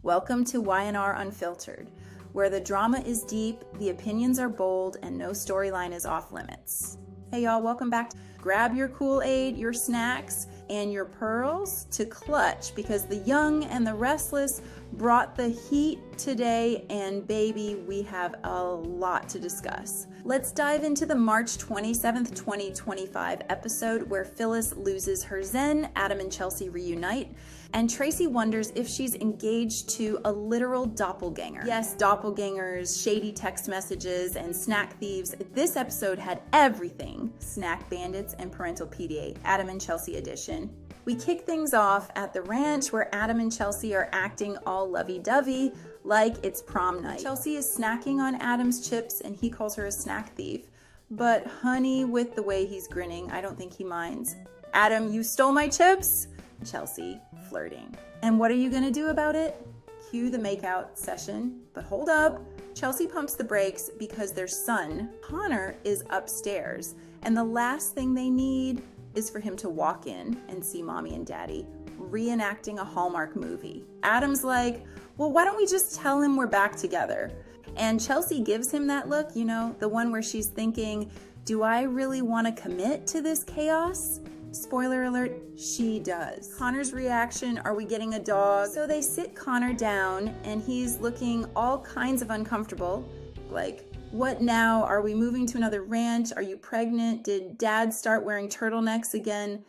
Welcome to Y&R Unfiltered, where the drama is deep, the opinions are bold, and no storyline is off limits. Hey y'all, welcome back. Grab your Kool-Aid, your snacks, and your pearls to clutch because the young and the restless brought the heat today, and baby, we have a lot to discuss. Let's dive into the March 27th, 2025 episode where Phyllis loses her zen, Adam and Chelsea reunite, and Traci wonders if she's engaged to a literal doppelganger. Yes, doppelgangers, shady text messages, and snack thieves. This episode had everything. Snack bandits and parental PDA, Adam and Chelsea edition. We kick things off at the ranch where Adam and Chelsea are acting all lovey-dovey like it's prom night. Chelsea is snacking on Adam's chips and he calls her a snack thief. But honey, with the way he's grinning, I don't think he minds. Adam, you stole my chips? Chelsea, flirting. And what are you gonna do about it? Cue the makeout session. But hold up, Chelsea pumps the brakes because their son, Connor, is upstairs. And the last thing they need is for him to walk in and see mommy and daddy reenacting a Hallmark movie. Adam's like, well, why don't we just tell him we're back together? And Chelsea gives him that look, you know, the one where she's thinking, do I really want to commit to this chaos? Spoiler alert, she does. Connor's reaction, are we getting a dog? So they sit Connor down and he's looking all kinds of uncomfortable, like, what now? Are we moving to another ranch? Are you pregnant? Did dad start wearing turtlenecks again?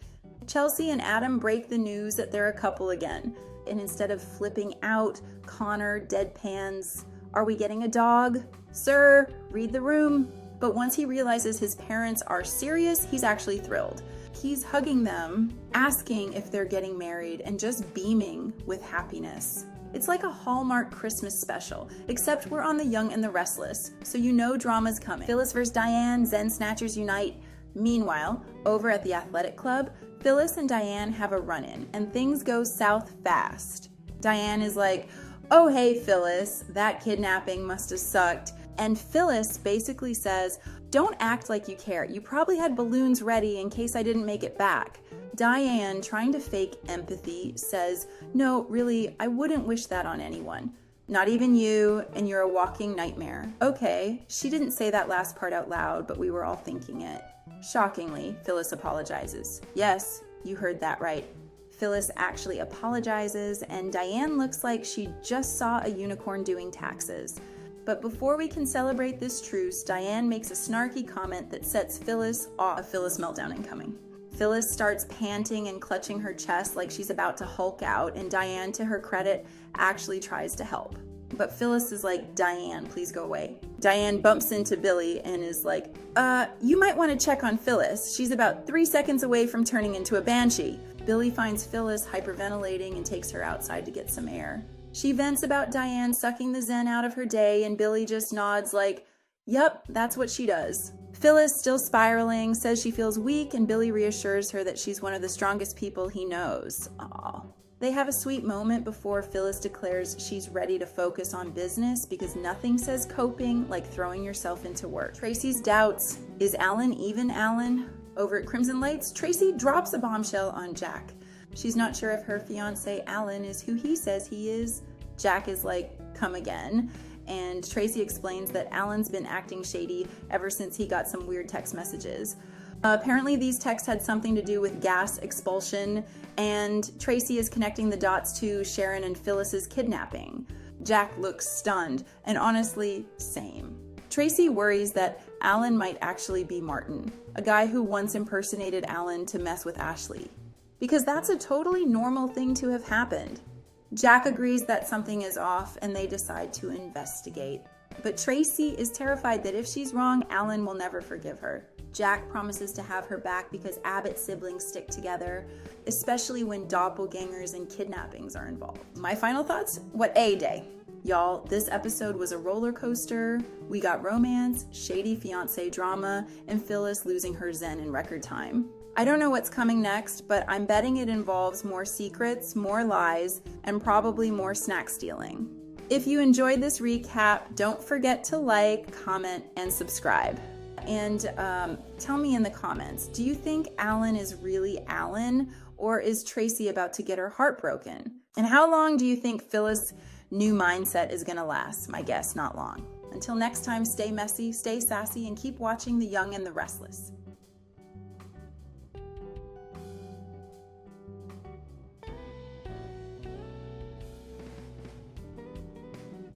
Chelsea and Adam break the news that they're a couple again. And instead of flipping out, Connor deadpans, are we getting a dog? Sir, read the room. But once he realizes his parents are serious, he's actually thrilled. He's hugging them, asking if they're getting married, and just beaming with happiness. It's like a Hallmark Christmas special, except we're on the young and the restless, so you know drama's coming. Phyllis vs. Diane, Zen Snatchers unite. Meanwhile, over at the athletic club, Phyllis and Diane have a run-in, and things go south fast. Diane is like, oh hey Phyllis, that kidnapping must have sucked. And Phyllis basically says, don't act like you care. You probably had balloons ready in case I didn't make it back. Diane, trying to fake empathy, says, no, really, I wouldn't wish that on anyone. Not even you, and you're a walking nightmare. Okay, she didn't say that last part out loud, but we were all thinking it. Shockingly, Phyllis apologizes. Yes, you heard that right. Phyllis actually apologizes, and Diane looks like she just saw a unicorn doing taxes. But before we can celebrate this truce, Diane makes a snarky comment that sets Phyllis off. A Phyllis meltdown incoming. Phyllis starts panting and clutching her chest like she's about to Hulk out, and Diane, to her credit, actually tries to help. But Phyllis is like, Diane, please go away. Diane bumps into Billy and is like, you might want to check on Phyllis. She's about 3 seconds away from turning into a banshee. Billy finds Phyllis hyperventilating and takes her outside to get some air. She vents about Diane sucking the zen out of her day, and Billy just nods like, yep, that's what she does. Phyllis, still spiraling, says she feels weak, and Billy reassures her that she's one of the strongest people he knows. Aww. They have a sweet moment before Phyllis declares she's ready to focus on business because nothing says coping like throwing yourself into work. Traci's doubts. Is Alan even Alan? Over at Crimson Lights, Traci drops a bombshell on Jack. She's not sure if her fiance Alan is who he says he is. Jack is like, come again. And Traci explains that Alan's been acting shady ever since he got some weird text messages. Apparently these texts had something to do with gas expulsion, and Traci is connecting the dots to Sharon and Phyllis's kidnapping. Jack looks stunned, and honestly, same. Traci worries that Alan might actually be Martin, a guy who once impersonated Alan to mess with Ashley. Because that's a totally normal thing to have happened. Jack agrees that something is off, and they decide to investigate. But Traci is terrified that if she's wrong, Alan will never forgive her. Jack promises to have her back because Abbott's siblings stick together, especially when doppelgangers and kidnappings are involved. My final thoughts? What a day. Y'all, this episode was a roller coaster. We got romance, shady fiancé drama, and Phyllis losing her zen in record time. I don't know what's coming next, but I'm betting it involves more secrets, more lies, and probably more snack stealing. If you enjoyed this recap, don't forget to like, comment, and subscribe. And tell me in the comments, do you think Alan is really Alan, or is Traci about to get her heart broken? And how long do you think Phyllis new mindset is going to last, my guess, not long. Until next time, stay messy, stay sassy, and keep watching The Young and the Restless.